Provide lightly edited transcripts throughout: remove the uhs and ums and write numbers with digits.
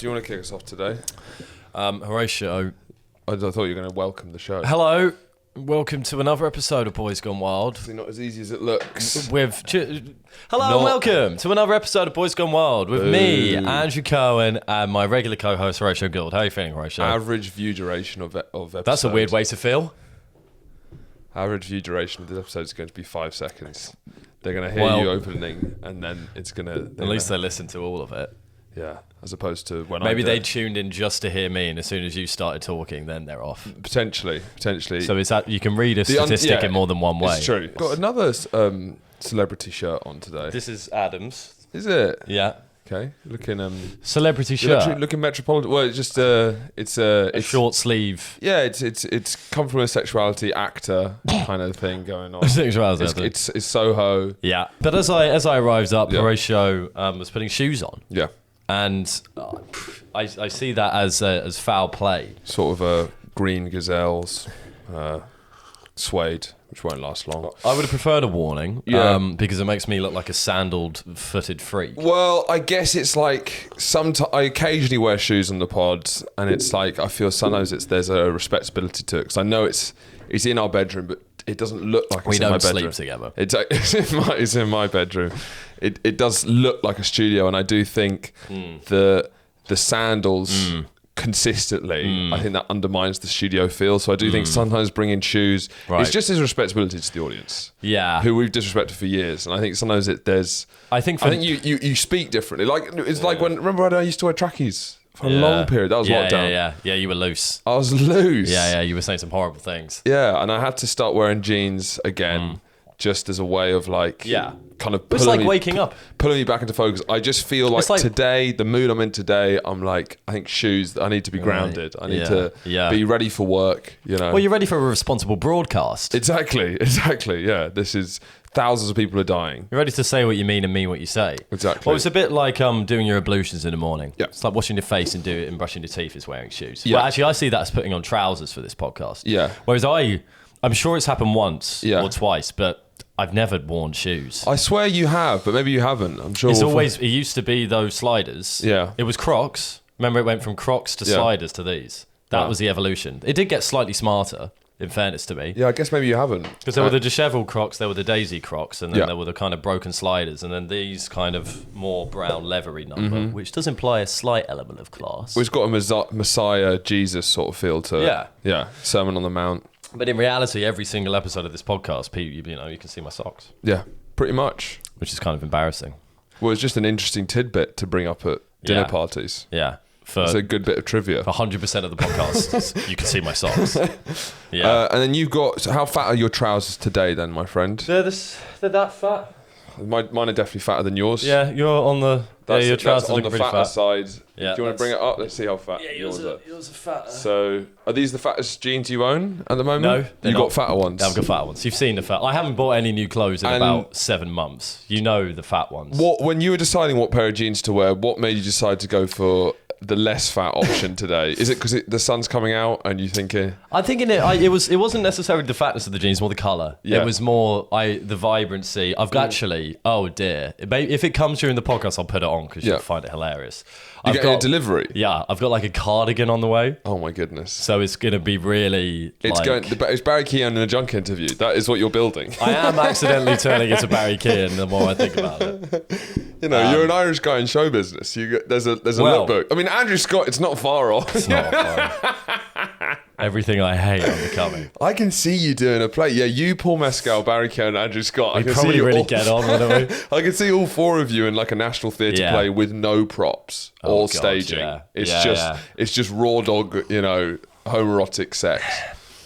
Do you want to kick us off today? Horatio. I thought you were going to welcome the show. Hello. Welcome to another episode of Boys Gone Wild. It's not as easy as it looks. Hello and welcome to another episode of Boys Gone Wild with me, Andrew Cowell, and my regular co-host, Horatio Gould. How are you feeling, Horatio? Average view duration of episode. That's a weird way to feel. Average view duration of this episode is going to be 5 seconds. They're going to hear you opening, and then it's going to... At least they listen to all of it. Yeah, as opposed to when Maybe they tuned in just to hear me, and as soon as you started talking, then they're off. Potentially. So it's that you can read a statistic in more than one way. It's true. Got another celebrity shirt on today. This is Adam's. Is it? Yeah. Okay. Looking celebrity shirt. Looking metropolitan. Well, it's just it's a short sleeve. Yeah, it's come from a sexuality actor kind of thing going on. Sexuality. It's Soho. Yeah. But as I arrived up, Horatio was putting shoes on. Yeah. And I see that as foul play. Sort of green gazelles, suede, which won't last long. I would have preferred a warning, because it makes me look like a sandaled-footed freak. Well, I guess it's like I occasionally wear shoes on the pod, and it's like I feel sometimes there's a respectability to it because I know it's in our bedroom, but it doesn't look like it's in my bedroom. We don't sleep together. It's in my bedroom. It does look like a studio, and I do think the sandals consistently, I think that undermines the studio feel. So I do think sometimes bringing shoes is just as respectability to the audience. Yeah, who we've disrespected for years, and I think sometimes I think you speak differently. Like it's like remember when I used to wear trackies for a long period. That was lockdown. Yeah, you were loose. I was loose. Yeah, you were saying some horrible things. Yeah, and I had to start wearing jeans again, just as a way of kind of it's like waking up, pulling me back into focus. I just feel like today, the mood I'm in today, I'm like, I think shoes. I need to be grounded. I need to be ready for work. You know. Well, you're ready for a responsible broadcast. Exactly. Yeah, this is. Thousands of people are dying. You're ready to say what you mean and mean what you say. Exactly. Well, it's a bit like doing your ablutions in the morning. Yeah. It's like washing your face and brushing your teeth is wearing shoes. Yeah. Well, actually, I see that as putting on trousers for this podcast. Yeah. Whereas I'm sure it's happened once or twice, but I've never worn shoes. I swear you have, but maybe you haven't. I'm sure. It used to be those sliders. Yeah. It was Crocs. Remember, it went from Crocs to sliders to these. That was the evolution. It did get slightly smarter. In fairness to me. Yeah, I guess maybe you haven't. Because there were the dishevelled Crocs, there were the Daisy Crocs, and then there were the kind of broken sliders, and then these kind of more brown leathery number, which does imply a slight element of class. Well, it's got a Messiah, Jesus sort of feel to it. Yeah. Yeah, Sermon on the Mount. But in reality, every single episode of this podcast, you can see my socks. Yeah, pretty much. Which is kind of embarrassing. Well, it's just an interesting tidbit to bring up at dinner parties. Yeah. It's a good bit of trivia. For 100% of the podcast, you can see my socks. Yeah. And then you've got... So how fat are your trousers today then, my friend? They're that fat. Mine are definitely fatter than yours. Yeah, you're on the... your trousers on the fatter side. Yeah, do you want to bring it up? Let's see how fat yours are. Yours are fatter. So, are these the fattest jeans you own at the moment? No. You've got fatter ones? I've got fatter ones. You've seen the fat. I haven't bought any new clothes in about 7 months. You know the fat ones. When you were deciding what pair of jeans to wear, what made you decide to go for the less fat option today? Is it because the sun's coming out and you thinking? I'm thinking it wasn't necessarily the fatness of the jeans, more the colour. Yeah. It was more the vibrancy. I've actually, oh dear, if it comes during the podcast, I'll put it on because you'll find it hilarious. You're getting a delivery? Yeah, I've got like a cardigan on the way. Oh my goodness. So it's going to be really it's Barry Keoghan in a junk interview. That is what you're building. I am accidentally turning into Barry Keoghan the more I think about it. You know, you're an Irish guy in show business. There's a lookbook. I mean, Andrew Scott, it's not far off. It's not far off. Everything I hate, I'm becoming. I can see you doing a play. Yeah, you, Paul Mescal, Barry Keoghan, and Andrew Scott. We probably really get on, wouldn't we? I can see all 4 of you in like a National Theatre play with no props, all staging. Yeah. It's just raw dog, homoerotic sex.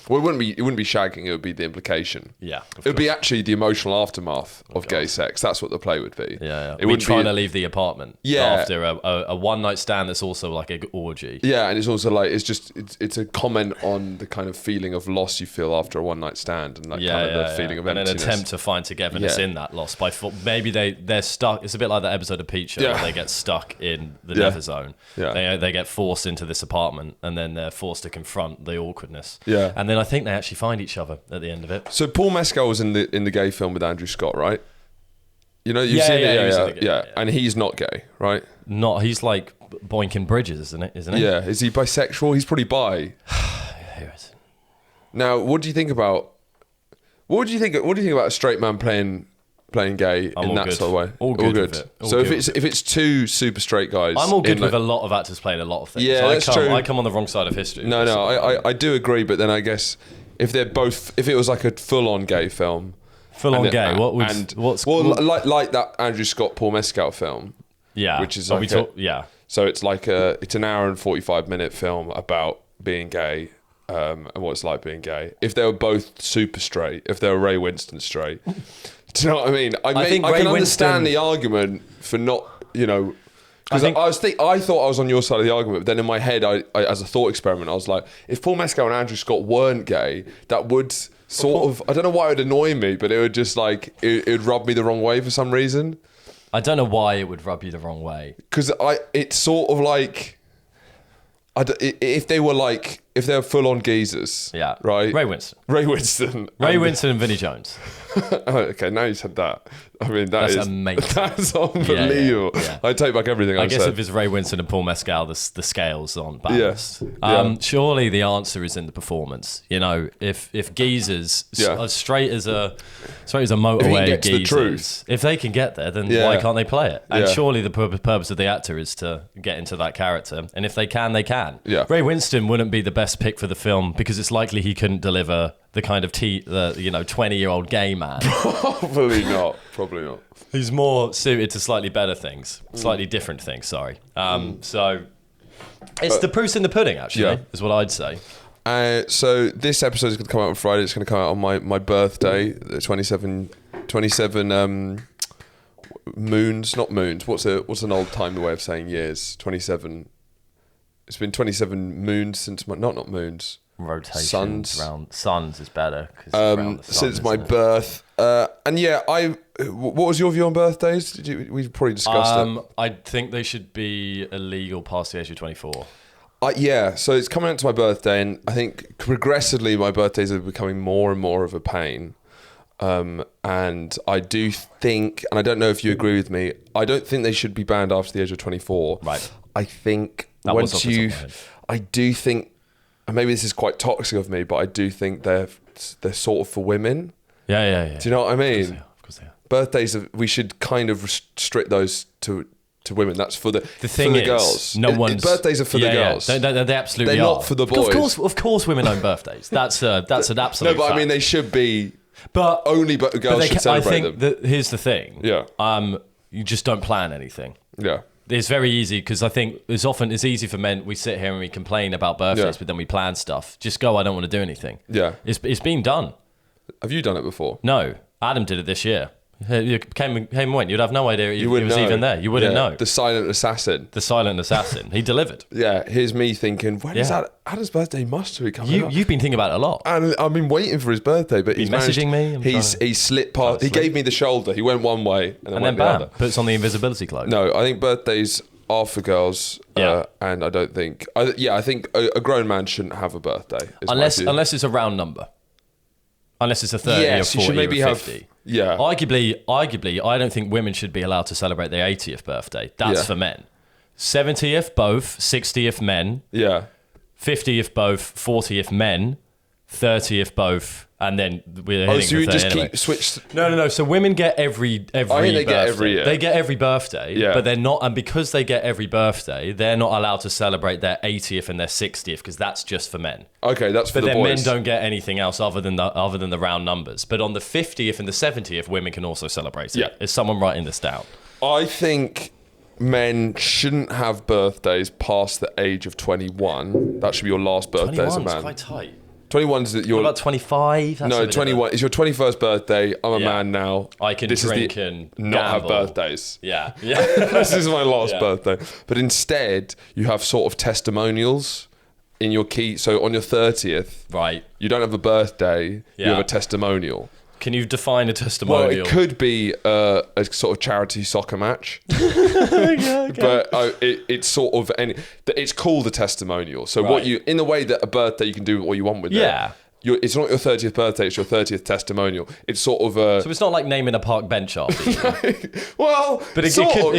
Well, it wouldn't be shagging. It would be the implication. Yeah, it would be actually the emotional aftermath of gay sex. That's what the play would be. Yeah. We're trying to leave the apartment. After a one night stand that's also like an orgy. Yeah, and it's also like it's a comment on the kind of feeling of loss you feel after a one night stand, and the feeling of emptiness. And an attempt to find togetherness in that loss by maybe they're stuck. It's a bit like that episode of Peach where they get stuck in the nether zone. Yeah. They get forced into this apartment, and then they're forced to confront the awkwardness. Yeah, and then I think they actually find each other at the end of it. So Paul Mescal was in the gay film with Andrew Scott, right? You know, you've seen it, yeah. And he's not gay, right? Not. He's like boinking bridges, isn't he? Yeah. Is he bisexual? He's probably bi. Who is? Now, what do you think about a straight man playing gay in that sort of way? All good. With it. So if it's two super straight guys, I'm all good with a lot of actors playing a lot of things. Yeah, that's true. I come on the wrong side of history. No, I do agree, but then I guess if it was like a full-on gay film, like that Andrew Scott Paul Mescal film, which is like so it's like it's an hour and 45-minute film about being gay. And what it's like being gay. If they were both super straight, if they were Ray Winston straight, do you know what I mean? I can understand the argument for not, because I thought I was on your side of the argument, but then in my head, I as a thought experiment, I was like, if Paul Mescal and Andrew Scott weren't gay, that would sort of, I don't know why it would annoy me, but it would just like, it would rub me the wrong way for some reason. I don't know why it would rub you the wrong way. Because it's sort of like, if they were full-on geezers, right? Ray Winston and Vinnie Jones. Okay, now you said that. I mean, that's amazing. That's unbelievable. Yeah. I take back everything I said. I guess if it's Ray Winston and Paul Mescal, the scales aren't balanced. Surely the answer is in the performance. If geezers as straight as a motorway geezers, if they can get there, then why can't they play it? And surely the purpose of the actor is to get into that character. And if they can, they can. Yeah. Ray Winston wouldn't be the best pick for the film because it's likely he couldn't deliver the kind of 20-year-old gay man. Probably not. He's more suited to slightly better things, slightly different things. Sorry. So it's the proof's in the pudding, actually, is what I'd say. So this episode is going to come out on Friday. It's going to come out on my birthday, 27 moons, not moons. What's an old timey way of saying years? 27. It's been 27 moons since not moons. Rotation around suns is better. Since my birth. What was your view on birthdays? We probably discussed it. I think they should be illegal past the age of 24. So it's coming up to my birthday, and I think progressively my birthdays are becoming more and more of a pain. And I do think, and I don't know if you agree with me, I don't think they should be banned after the age of 24. Right. I think I do think, and maybe this is quite toxic of me, but I do think they're sort of for women. Yeah. Do you know what I mean? Of course they are. Birthdays, we should kind of restrict those to women. That's for the thing for the is, girls. Birthdays are for the girls. They absolutely They're are. not for the boys. Of course, women own birthdays. That's an absolute. No, but fact. I mean they should be. But girls should celebrate them. I think here's the thing. Yeah. You just don't plan anything. Yeah. It's very easy because I think it's easy for men. We sit here and we complain about birthdays, but then we plan stuff. Just go. I don't want to do anything. Yeah. It's been done. Have you done it before? No. Adam did it this year. You came and went. You'd have no idea he was even there. You wouldn't know. The silent assassin. He delivered. Yeah. Here's me thinking, when is Adam's birthday must be coming up? You've been thinking about it a lot. And I've been waiting for his birthday, but he's messaging me. He slipped past. He gave me the shoulder. He went one way and then went the other. Puts on the invisibility cloak. No, I think birthdays are for girls. And I don't think. I think a grown man shouldn't have a birthday. Unless it's a round number. Unless it's a 30 or 40 you should maybe or 50. Arguably, I don't think women should be allowed to celebrate their 80th birthday. That's for men. 70th, both. 60th, men. Yeah. 50th, both. 40th, men. 30th, both. And then we're hitting so you just anyway. keep switched? No. So women get every I think birthday. they get every year. They get every birthday, but they're not. And because they get every birthday, they're not allowed to celebrate their 80th and their 60th because that's just for men. Okay, that's for the boys. But then men don't get anything else other than the round numbers. But on the 50th and the 70th, women can also celebrate it. Yeah. Is someone writing this down? I think men shouldn't have birthdays past the age of 21. That should be your last birthday as a man. 21's quite tight. 21's your... What about 25? No, 21. It's your 21st birthday. I'm a man now. I can drink and not gamble. have birthdays. Yeah. This is my last birthday. But instead, you have sort of testimonials in your key. So on your 30th, right, you don't have a birthday. You have a testimonial. Can you define a testimonial? Well, it could be a sort of charity soccer match, but it's sort of it's called a testimonial. So in the way that a birthday you can do what you want with it. it's not your 30th birthday, it's your 30th testimonial. It's sort of a... So it's not like naming a park bench after you. Well, but it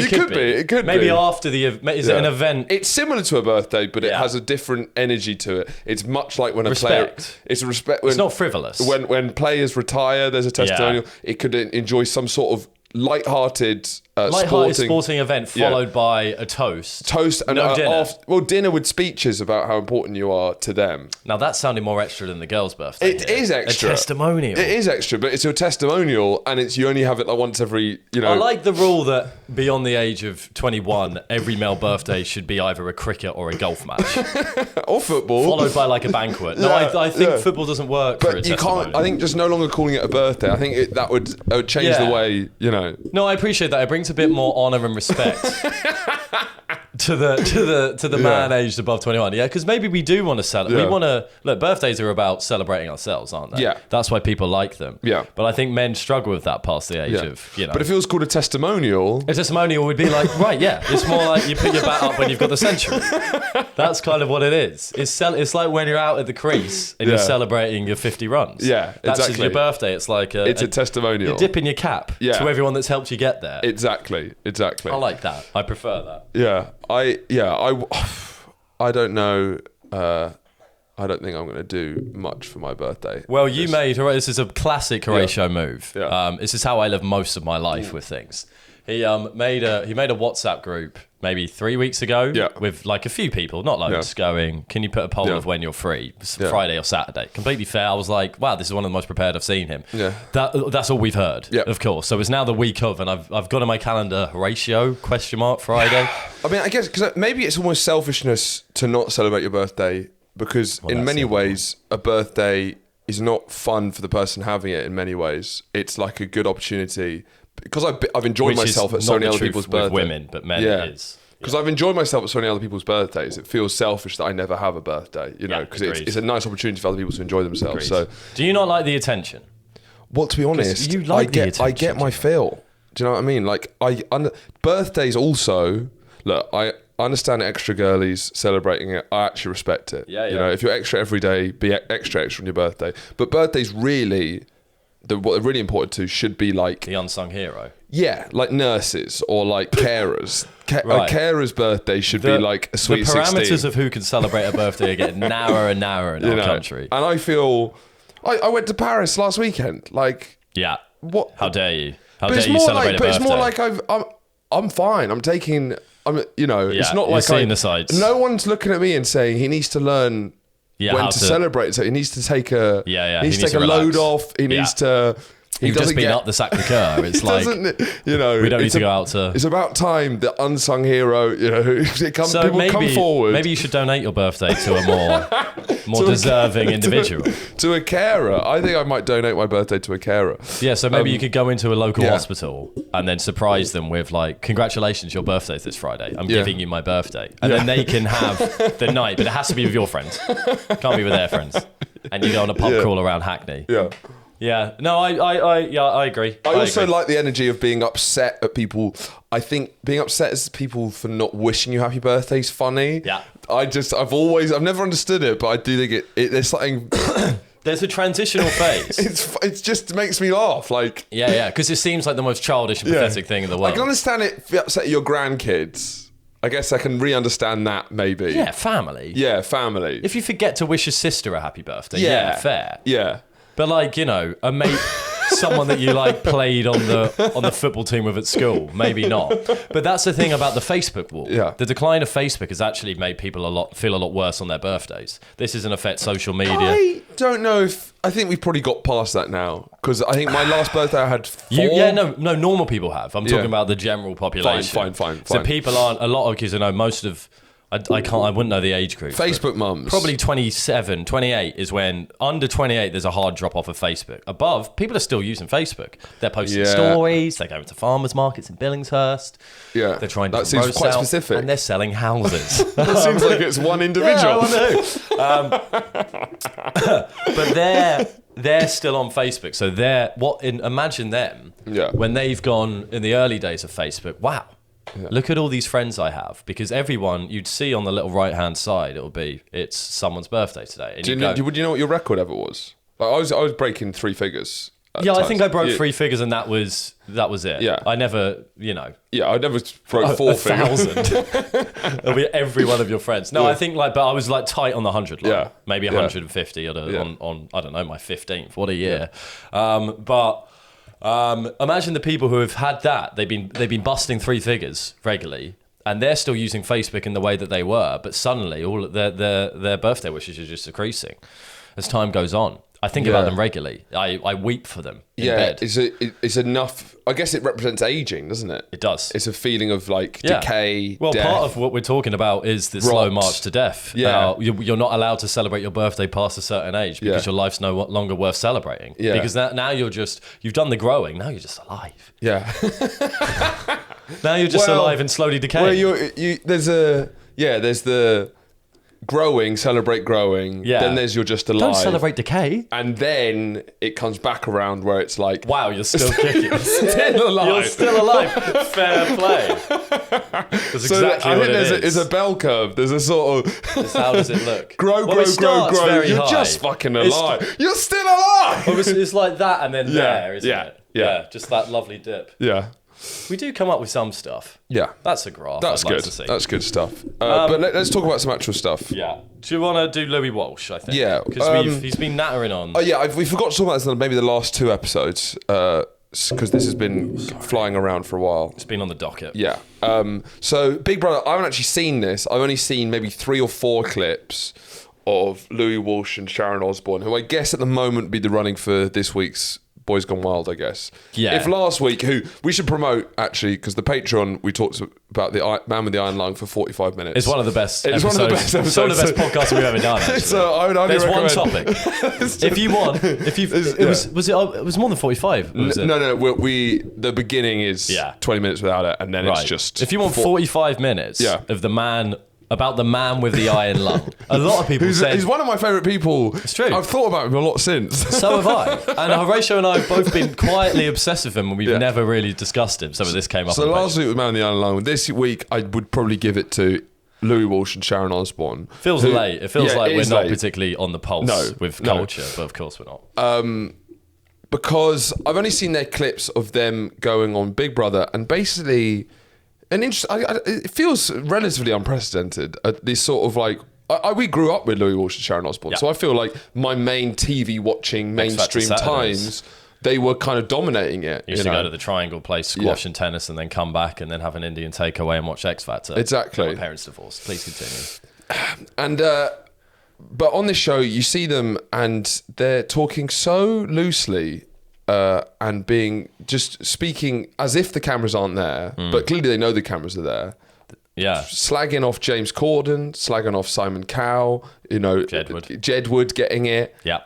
could be. It could maybe be. after the event. Is it an event? It's similar to a birthday, but it has a different energy to it. It's much like when a player... It's respect. It's not frivolous. When players retire, there's a testimonial. It could enjoy some sort of light-hearted sporting event followed by a toast. And dinner. Dinner with speeches about how important you are to them. Now that sounded more extra than the girl's birthday. It is extra. A testimonial. It is extra, but it's your testimonial, and you only have it like once every. I like the rule that beyond the age of 21, every male birthday should be either a cricket or a golf match, or football, followed by like a banquet. No, I think football doesn't work. But you can't. I think just no longer calling it a birthday. I think that would change the way No, I appreciate that. It brings a bit more honour and respect to the man aged above 21. Yeah, because maybe we do want to celebrate. We want to look. Birthdays are about celebrating ourselves, aren't they? Yeah, that's why people like them. Yeah, but I think men struggle with that past the age of But if it was called a testimonial would be like it's more like you put your bat up when you've got the century. That's kind of what it is. It's like when you're out at the crease and you're celebrating your 50 runs. Yeah, that's exactly. Your birthday. It's like a testimonial. You're dipping your cap to everyone that's helped you get there. Exactly. I like that. I prefer that. Yeah. I don't know. I don't think I'm going to do much for my birthday. Well, this is a classic Horatio move. Yeah. This is how I live most of my life with things. He made a WhatsApp group maybe 3 weeks ago with like a few people, not loads, going, can you put a poll of when you're free, Friday or Saturday? Completely fair. I was like, wow, this is one of the most prepared I've seen him. Yeah. That's all we've heard, of course. So it's now the week of, and I've got on my calendar Horatio, ? Friday. I mean, I guess because maybe it's almost selfishness to not celebrate your birthday, because in many ways, a birthday is not fun for the person having it in many ways. It's like a good opportunity. Because I've enjoyed myself at so many other people's birthdays. Women, but men it is. Because I've enjoyed myself at so many other people's birthdays. It feels selfish that I never have a birthday, because it's a nice opportunity for other people to enjoy themselves. Agreed. So, do you not like the attention? Well, to be honest, I get my fill. Do you know what I mean? Like birthdays also. Look, I understand extra girlies celebrating it. I actually respect it. Yeah. If you're extra every day, be extra on your birthday. But birthdays really. What they're really important to should be like the unsung hero. Yeah, like nurses or like carers. A carer's birthday should be like a sweet 16. The parameters of who can celebrate a birthday are getting narrower and narrower in our country. And I feel... I went to Paris last weekend. Like... Yeah. What? How dare you? How dare you celebrate a birthday? But it's more like I'm fine. I'm taking... it's not like seeing the sights. No one's looking at me and saying he needs to learn... when to celebrate, so he needs to take a he needs to take a load off. He needs to. You've just been up the Sacré-Cœur. It's like we don't need to go out to. It's about time the unsung hero. People come forward. Maybe you should donate your birthday to a more deserving individual. To a carer. I think I might donate my birthday to a carer. Yeah, so maybe you could go into a local hospital and then surprise them with like, congratulations, your birthday's this Friday. I'm giving you my birthday, and then they can have the night, but it has to be with your friends. Can't be with their friends. And you go on a pub crawl around Hackney. Yeah. Yeah, no, I agree. I also like the energy of being upset at people. I think being upset at people for not wishing you happy birthday is funny. Yeah. I've never understood it, but I do think there's something... There's a transitional phase. It just makes me laugh. Like Yeah, because it seems like the most childish and pathetic thing in the world. I can understand it if you upset your grandkids. I guess I can re-understand that, maybe. Yeah, family. Yeah, family. If you forget to wish your sister a happy birthday, fair. Yeah. But like, a mate, someone that you like played on the football team with at school, maybe not. But that's the thing about the Facebook wall. Yeah. The decline of Facebook has actually made people feel a lot worse on their birthdays. This is in effect social media. I don't know if... I think we've probably got past that now, because I think my last birthday I had 4. No, normal people have. I'm talking about the general population. Fine. So people aren't... A lot of kids, most of... I wouldn't know the age group. Facebook mums. Probably 27, 28 is when, under 28, there's a hard drop off of Facebook. Above, people are still using Facebook. They're posting stories, they're going to farmers markets in Billingshurst. Yeah. They're trying to that seems quite specific. And they're selling houses. That seems like it's one individual. Yeah, but they're still on Facebook. So imagine them when they've gone in the early days of Facebook. Wow. Look at all these friends I have, because everyone you'd see on the little right-hand side, it's someone's birthday today. And would you know what your record ever was? Like, I was breaking 3 figures. I think I broke 3 figures, and that was it. Yeah. I never, you know. Yeah, I never broke 4 figures. 1,000. It'll be every one of your friends. No, I think but I was tight on the 100 line. Yeah. Maybe 150 on I don't know, my 15th. What a year. Imagine the people who have had that. They've been busting 3 figures regularly, and they're still using Facebook in the way that they were, but suddenly all their birthday wishes are just decreasing as time goes on. I think about them regularly. I weep for them in bed. It's enough. I guess it represents aging, doesn't it? It does. It's a feeling of decay. Well, death. part of what we're talking about is the slow march to death. Yeah. You're not allowed to celebrate your birthday past a certain age because your life's no longer worth celebrating. Yeah. Because now you've done the growing. Now you're just alive. Yeah. Now you're just alive and slowly decaying. Well, there's the growing, celebrate growing. Yeah. Then there's you're just alive. Don't celebrate decay. And then it comes back around where it's like, wow, you're still kicking. Still alive. You're still alive. Fair play. That's exactly what it is. There's a bell curve. There's a sort of... How does it look? grow. You're just fucking alive. You're still alive. Well, it's like that and then there, isn't it? Yeah. Just that lovely dip. Yeah. We do come up with some stuff. Yeah. That's a graph. That's good. That's good stuff. But let's talk about some actual stuff. Yeah. Do you want to do Louis Walsh, I think? Yeah. Because he's been nattering on. Oh, yeah. We forgot to talk about this in maybe the last 2 episodes, because this has been flying around for a while. It's been on the docket. Yeah. So, Big Brother, I haven't actually seen this. I've only seen maybe 3 or 4 clips of Louis Walsh and Sharon Osbourne, who I guess at the moment would be the running for this week's Boys Gone Wild, I guess. Yeah. If last week, who we should promote actually, because the Patreon, we talked about the Man with the Iron Lung for 45 minutes. It's one of the best. It's one of the best episodes. It's one of the best podcasts we've ever done. Actually. So I would only There's recommend. one topic. If you want, it was more than 45. No. The beginning is 20 minutes without it, and then it's just. If you want 45 minutes of the man. About the man with the iron lung. A lot of people said... He's one of my favourite people. It's true. I've thought about him a lot since. So have I. And Horatio and I have both been quietly obsessed with him, and we've never really discussed him. So this came up. So last week was Man with the Iron Lung. This week, I would probably give it to Louis Walsh and Sharon Osbourne. Feels late. It feels like we're not particularly on the pulse with culture, but of course we're not. Because I've only seen their clips of them going on Big Brother, and basically... it feels relatively unprecedented. This sort of like we grew up with Louis Walsh and Sharon Osbourne, so I feel like my main TV watching mainstream times, they were kind of dominating it. You used to go to the Triangle, play squash and tennis, and then come back and then have an Indian takeaway and watch X Factor. Exactly. My parents divorced. Please continue. And but on this show, you see them and they're talking so loosely. And just speaking as if the cameras aren't there, but clearly they know the cameras are there. Yeah. Slagging off James Cordon, slagging off Simon Cowell, Jedward getting it. Yeah.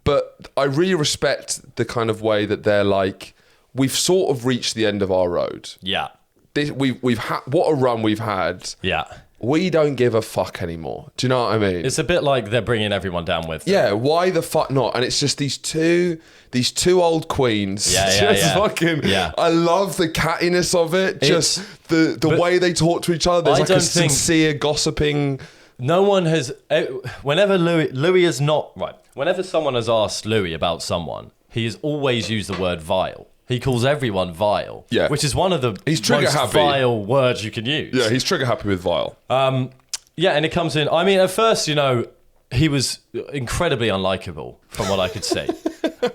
But I really respect the kind of way that they're like, we've sort of reached the end of our road. Yeah. We've had what a run we've had. Yeah. We don't give a fuck anymore. Do you know what I mean? It's a bit like they're bringing everyone down with them. Yeah, why the fuck not? And it's just these two old queens. Yeah. I love the cattiness of it. Just the way they talk to each other. There's like a sincere gossiping. No one has... Whenever Louis is not... Right. Whenever someone has asked Louis about someone, he has always used the word vile. He calls everyone vile, which is one of the most vile words you can use. Yeah, he's trigger happy with vile. And it comes in... I mean, at first, he was incredibly unlikable from what I could see.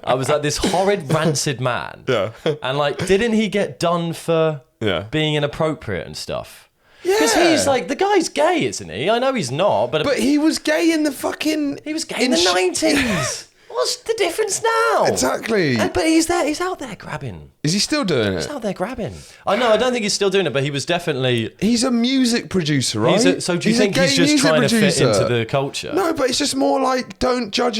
I was like this horrid, rancid man. Yeah. And didn't he get done for being inappropriate and stuff? Yeah. Because he's like, the guy's gay, isn't he? I know he's not, but he was gay in the fucking... He was gay in the 90s. What's the difference now? Exactly. But he's out there grabbing. Is he still doing it? He's out there grabbing. I don't think he's still doing it, but he was definitely... He's a music producer, right? So do you think he's just trying to fit into the culture? No, but it's just more like, don't judge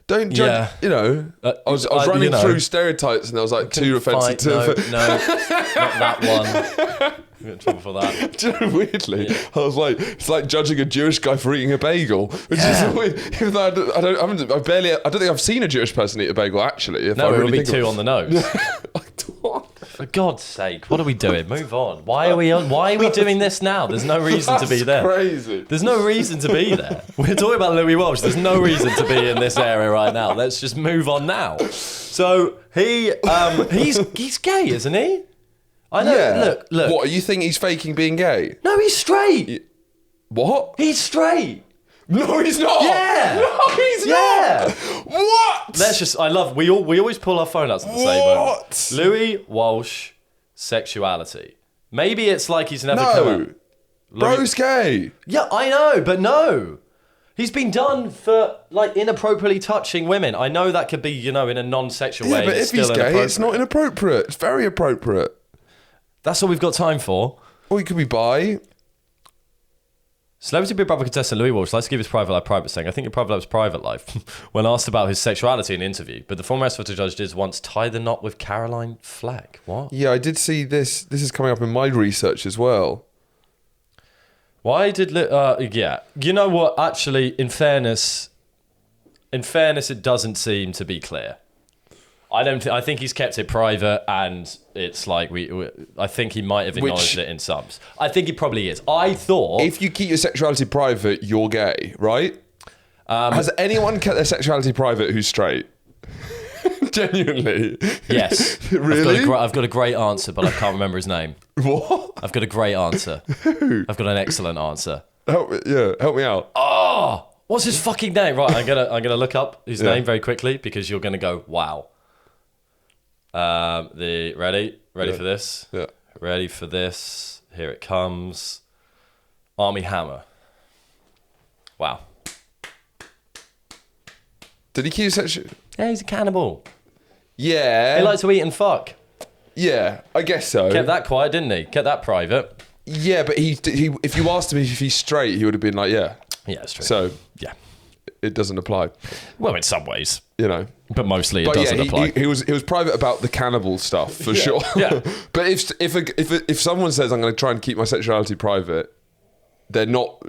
don't judge, I was running through stereotypes and I was like too offensive to... No, not that one. We got in trouble for that. Weirdly, I was like, it's like judging a Jewish guy for eating a bagel, which is weird. Even though I don't think I've seen a Jewish person eat a bagel actually. It would be 2 on the nose. For God's sake, what are we doing? Move on. Why are we doing this now? There's no reason to be there. Crazy. There's no reason to be there. We're talking about Louis Walsh. There's no reason to be in this area right now. Let's just move on now. So he's gay, isn't he? I know. Yeah. Look. What, you think he's faking being gay? No, he's straight. What? He's straight. No, he's not. Yeah. No, he's not. What? Let's just. We always pull our phone outs at the same moment. What? Louis Walsh, sexuality. Maybe it's like he's never come out. Bro's gay. Yeah, I know, but no. He's been done for like inappropriately touching women. I know that could be, in a non-sexual way. Yeah, but if he's gay, it's not inappropriate. It's very appropriate. That's all we've got time for. Or he could be bi. Celebrity Big Brother contestant Louis Walsh likes to give his private life private, saying, I think your private life's private life, when asked about his sexuality in an interview. But the former SVT judge did once tie the knot with Caroline Fleck. What? Yeah, I did see this. This is coming up in my research as well. Why did... yeah. You know what? Actually, in fairness, it doesn't seem to be clear. I think he's kept it private, and it's like I think he might have acknowledged it in subs. I think he probably is. I thought if you keep your sexuality private, you're gay, right? Has anyone kept their sexuality private who's straight? Genuinely? Yes. Really? I've got a great answer, but I can't remember his name. What? I've got a great answer. Who? I've got an excellent answer. Help me out. Oh, what's his fucking name? Right, I'm gonna look up his name very quickly because you're gonna go wow. Ready for this? Yeah. Ready for this? Here it comes. Army Hammer. Wow. Did he keep sexual? Yeah, he's a cannibal. Yeah. He likes to eat and fuck. Yeah, I guess so. Kept that quiet, didn't he? Kept that private. Yeah, but he if you asked him if he's straight, he would have been like, yeah. Yeah, it's true. So yeah, it doesn't apply. Well, in some ways, but mostly it doesn't apply. He was private about the cannibal stuff for sure. Yeah. But if someone says I'm going to try and keep my sexuality private, they're not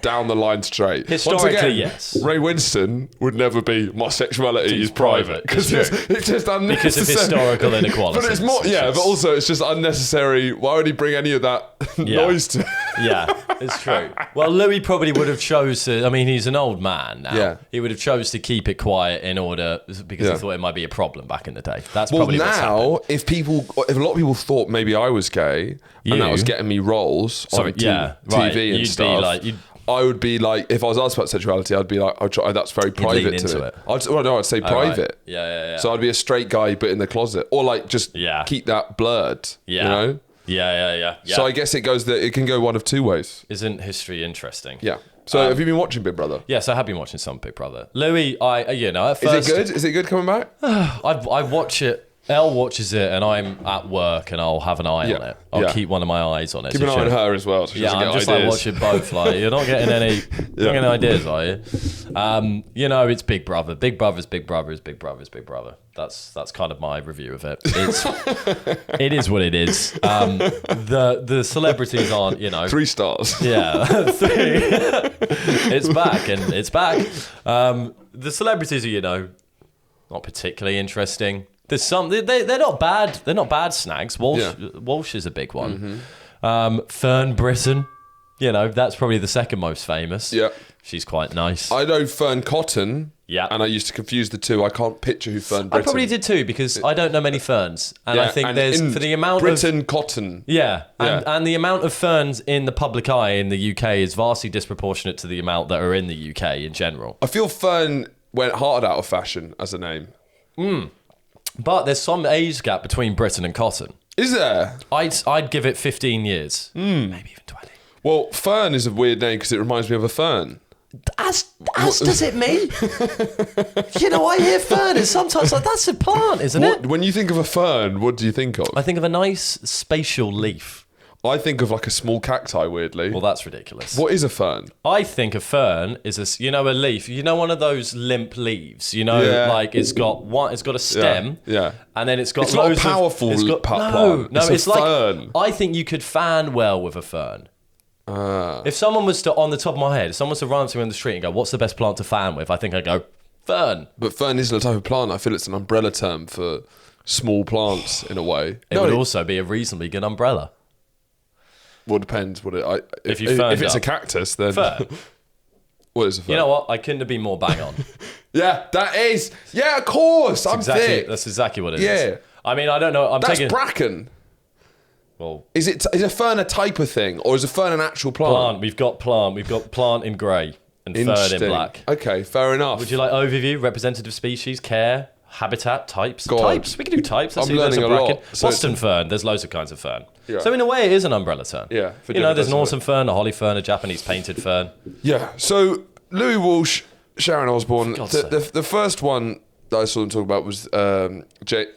down the line straight. Historically, once again, yes. Ray Winston would never be my sexuality is private because it's just unnecessary. Because of historical inequality. But it's more, but also it's just unnecessary. Why would he bring any of that noise to? Yeah, it's true. Well, Louis probably would have chose to. I mean, he's an old man now. Yeah. He would have chose to keep it quiet in order because he thought it might be a problem back in the day. That's well, probably what's happened. if a lot of people thought maybe I was gay and that was getting me roles on TV and stuff. I would be like, if I was asked about sexuality, I'd be like, that's very private to me. I'd say private. Right. Yeah. So I'd be a straight guy, but in the closet, or like just keep that blurred. Yeah. You know? Yeah. So I guess it can go one of two ways. Isn't history interesting? Yeah. So have you been watching Big Brother? Yes, I have been watching some Big Brother. Louis, at first, is it good? Is it good coming back? I watch it. Elle watches it, and I'm at work, and I'll have an eye on it. I'll keep one of my eyes on it. Keep an eye on her as well. So she I'm just ideas. like watching both. Like you're not getting any ideas, are you? It's Big Brother. Big Brother's Big Brother's Big Brother's Big Brother. That's kind of my review of it. It is what it is. The celebrities aren't 3 stars. Yeah, 3. It's back and it's back. The celebrities are not particularly interesting. There's some they're not bad. They're not bad snags. Walsh is a big one. Mm-hmm. Fern Britton, that's probably the second most famous. Yeah, she's quite nice. I know Fern Cotton. Yeah, and I used to confuse the two. I can't picture who Fern Britton. I probably did too because I don't know many ferns, and I think there's for the amount of Cotton. And the amount of ferns in the public eye in the UK is vastly disproportionate to the amount that are in the UK in general. I feel Fern went hard out of fashion as a name. But there's some age gap between Britton and Cotton. Is there? I'd give it 15 years. Maybe even 20. Well, Fern is a weird name because it reminds me of a fern. As does it me? I hear fern and sometimes like that's a plant, isn't it? When you think of a fern, what do you think of? I think of a nice spatial leaf. I think of like a small cacti, weirdly. Well, that's ridiculous. What is a fern? I think a fern is a leaf. One of those limp leaves. Like it's got a stem. Yeah. And then it's got it's loads not a powerful plant. No, it's like fern. I think you could fan well with a fern. If someone was to, on the top of my head, if someone was to run up to me on the street and go, "What's the best plant to fan with?" I think I'd go fern. But fern isn't a type of plant. I feel it's an umbrella term for small plants in a way. It would also be a reasonably good umbrella. Well, depends. If it's a cactus, then fern. What is a fern? You know what? I couldn't have been more bang on. Yeah, that is. Yeah, of course. That's exactly what it is. Yeah. I mean, I don't know. That's bracken. Well, is a fern a type of thing, or is a fern an actual plant? We've got plant in grey and fern in black. Okay, fair enough. Would you like overview, representative species, care, habitat, types? God. Types. We can do types. I'm learning a lot. Boston fern. There's loads of kinds of fern. Yeah. So in a way, it is an umbrella term. Yeah. There's an autumn fern, a holly fern, a Japanese painted fern. Yeah. So Louis Walsh, Sharon Osbourne. The first one that I saw them talk about was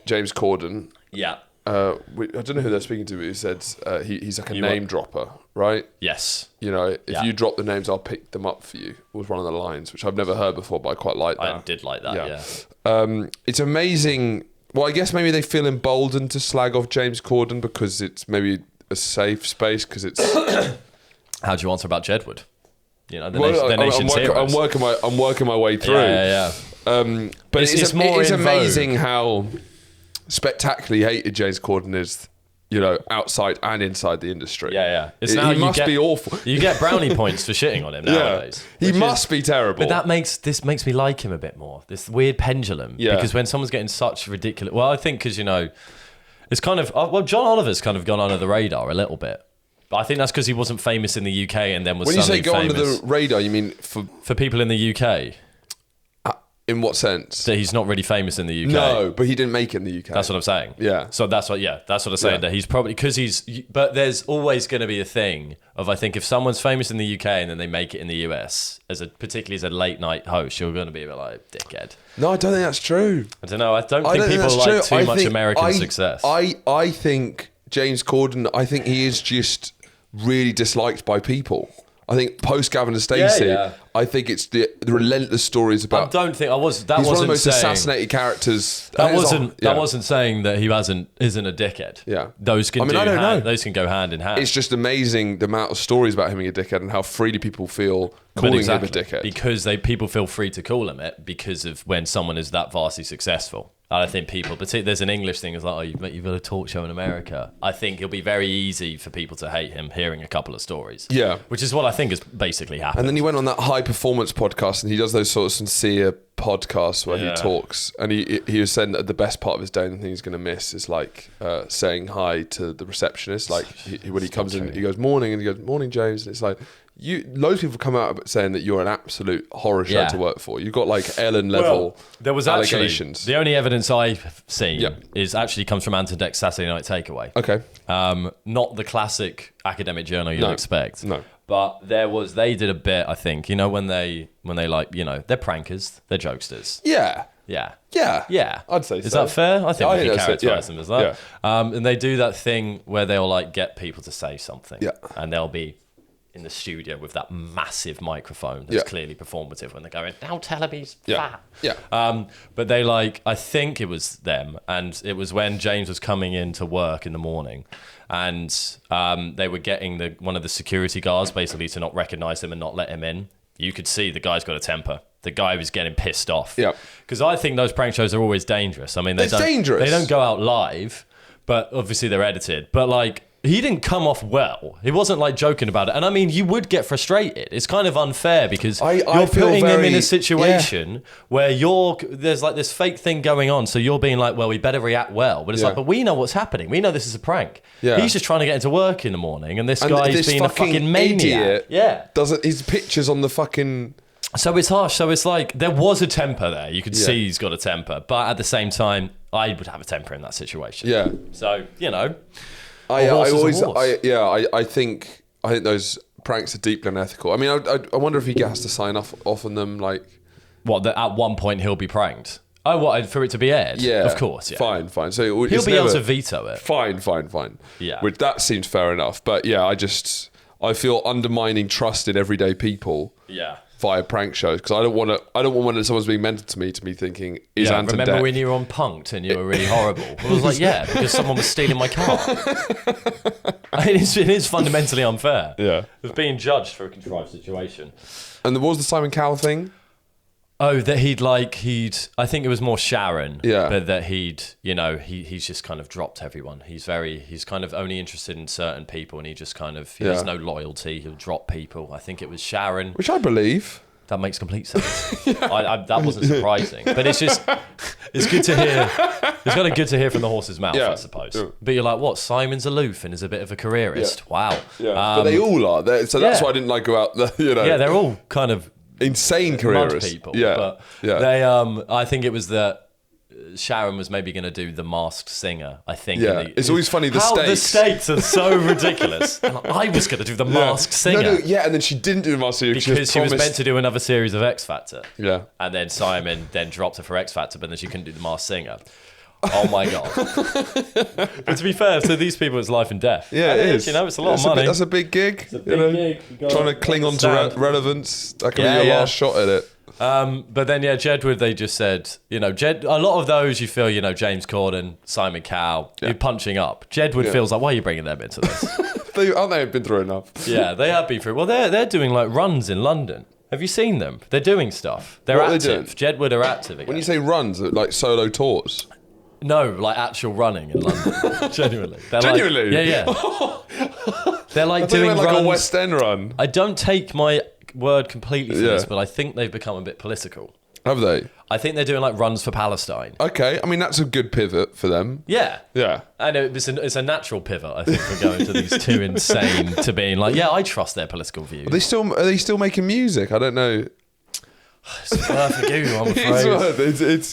James Cordon. Yeah. I don't know who they're speaking to, but he said he's like a name dropper, right? Yes. If you drop the names, I'll pick them up for you, was one of the lines, which I've never heard before, but I quite like that. I did like that, yeah. It's amazing. Well, I guess maybe they feel emboldened to slag off James Corden because it's maybe a safe space, because it's... How do you answer about Jedward? The nation's heroes. I'm working my way through. Yeah. But it's amazing how spectacularly hated James Corden is, outside and inside the industry. Yeah. He must be awful. You get brownie points for shitting on him nowadays. He must be terrible. But this makes me like him a bit more. This weird pendulum. Yeah. Because when someone's getting such ridiculous... Well, I think because, it's kind of... Well, John Oliver's kind of gone under the radar a little bit. But I think that's because he wasn't famous in the UK and then was suddenly famous. When you say go under the radar, you mean for people in the UK? In what sense? That he's not really famous in the UK. No, but he didn't make it in the UK. That's what I'm saying. Yeah. So that's what I'm saying. That he's probably, because but there's always going to be a thing of, I think if someone's famous in the UK and then they make it in the US, particularly as a late night host, you're going to be a bit like, dickhead. No, I don't think that's true. I don't know. I don't think people like too much American success. I think James Corden, he is just really disliked by people. I think post Gavin and Stacey, I think it's the relentless stories about. I don't think I was. That he's wasn't one of the most saying, assassinated characters. That wasn't saying that he isn't a dickhead. Yeah, those can. I don't know. Those can go hand in hand. It's just amazing the amount of stories about him being a dickhead and how freely people feel calling him a dickhead. Because people feel free to call him it because of when someone is that vastly successful. I think people, but there's an English thing, it's like, you've got a talk show in America. I think it'll be very easy for people to hate him hearing a couple of stories. Yeah. Which is what I think has basically happened. And then he went on that high performance podcast and he does those sort of sincere podcasts where he talks. And he was saying that the best part of his day and the thing he's going to miss is like saying hi to the receptionist. Like when he comes in, he goes, morning, and he goes, morning, James. And it's like, loads of people come out saying that you're an absolute horror show to work for. You've got like Ellen level there was allegations. The only evidence I've seen comes from Antidec's Saturday Night Takeaway. Okay. Not the classic academic journal you'd expect. No. But they did a bit, I think, when they like, they're prankers, they're jokesters. Yeah. Yeah. Yeah. Yeah. I'd say so. Is that fair? I think we can characterize them as that. Yeah. And they do that thing where they'll like get people to say something. Yeah. And they'll be in the studio with that massive microphone that's clearly performative when they're going, now tell him he's fat. Yeah. But they I think it was them, and it was when James was coming in to work in the morning, and they were getting one of the security guards basically to not recognise him and not let him in. You could see the guy's got a temper. The guy was getting pissed off. Yeah. Because I think those prank shows are always dangerous. I mean, dangerous. They don't go out live, but obviously they're edited. But like, he didn't come off well. He wasn't like joking about it. And I mean, you would get frustrated. It's kind of unfair because you're putting him in a situation where there's like this fake thing going on. So you're being like, well, we better react well. But it's like, but we know what's happening. We know this is a prank. Yeah. He's just trying to get into work in the morning. And this guy's being a fucking maniac. Yeah. His pictures on the fucking... So it's harsh. So it's like, there was a temper there. You could see he's got a temper. But at the same time, I would have a temper in that situation. Yeah. So, I think those pranks are deeply unethical. I mean, I wonder if he has to sign off on them, like... What, that at one point he'll be pranked? Oh, what, for it to be aired? Yeah. Of course, yeah. Fine. So he'll be able to veto it. Fine. Yeah. Which, that seems fair enough. But yeah, I feel undermining trust in everyday people. Yeah. Via prank shows, because I don't want when someone's being mental to me thinking, is Ant and remember when you were on Punk'd and you were really horrible? I was like, yeah, because someone was stealing my car. It is fundamentally unfair. Yeah. It was being judged for a contrived situation. And what was the Simon Cowell thing? Oh, that I think it was more Sharon. Yeah. But that he's just kind of dropped everyone. He's kind of only interested in certain people, and he just kind of, he has no loyalty. He'll drop people. I think it was Sharon. Which I believe. That makes complete sense. That wasn't surprising. But it's good to hear. It's kind of good to hear from the horse's mouth, I suppose. Yeah. But you're like, what? Simon's aloof and is a bit of a careerist. Yeah. Wow. Yeah. But they all are. That's what I didn't like about the, Yeah, they're all kind of insane careerists. People. Yeah. But they, I think it was that Sharon was maybe going to do The Masked Singer, I think. Yeah, it's always funny, the stakes are so ridiculous. And I was going to do The Masked Singer. No, and then she didn't do The Masked Singer because she was meant to do another series of X Factor. Yeah. And then Simon then dropped her for X Factor, but then she couldn't do The Masked Singer. Oh my God. But to be fair, so these people, it's life and death. Yeah, it is. It's a lot of money. That's a big gig. It's a big gig. Trying to cling on to relevance. That can be your last shot at it. But then, Jedward, they just said, a lot of those you feel, James Cordon, Simon Cowell, you're punching up. Jedward feels like, why are you bringing them into this? Aren't they been through enough? Yeah, they have been through. Well, they're doing like runs in London. Have you seen them? They're doing stuff. They're active. Jedward are active again. When you say runs, like solo tours? No, like actual running in London. Genuinely. Genuinely? Yeah. They're like doing like runs. A West End run. I don't take my word completely for this, but I think they've become a bit political. Have they? I think they're doing like runs for Palestine. Okay, I mean that's a good pivot for them. Yeah. Yeah. And it's a natural pivot, I think, for going to these two insane to being like, I trust their political views. Are they still making music? I don't know. It's worth a Google, I'm afraid.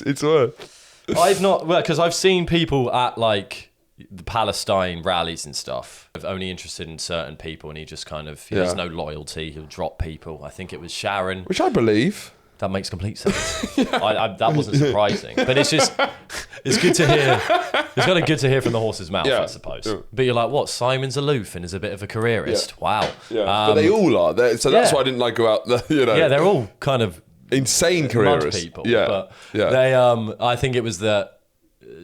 It's worth. I've not, because I've seen people at like the Palestine rallies and stuff, only interested in certain people, and he just kind of, he has no loyalty. He'll drop people. I think it was Sharon. Which I believe. That makes complete sense. That wasn't surprising. But it's good to hear. It's kind of good to hear from the horse's mouth, I suppose. Yeah. But you're like, what? Simon's aloof and is a bit of a careerist. Yeah. Wow. Yeah. But they all are. That's what I didn't like about the, Yeah, they're all kind of insane careerists. People. Yeah. But they, I think it was that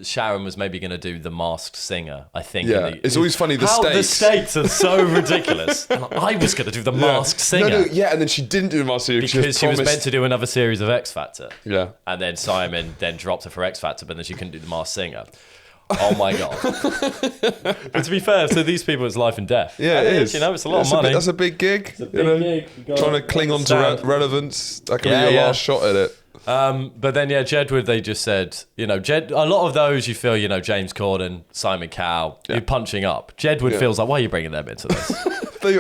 Sharon was maybe going to do The Masked Singer, I think. Yeah, it's always funny, the stakes are so ridiculous. And I was going to do The Masked Singer. And then she didn't do The Masked Singer because she was meant to do another series of X Factor. Yeah. And then Simon then dropped her for X Factor, but then she couldn't do The Masked Singer. Oh my God. But to be fair, so these people, it's life and death. Yeah, it is. It's a lot of money. That's a big gig. It's a big gig. Trying to cling on to relevance. That can be your last shot at it. But then, Jedward, they just said, a lot of those you feel, James Cordon, Simon Cowell, you're punching up. Jedward feels like, why are you bringing them into this?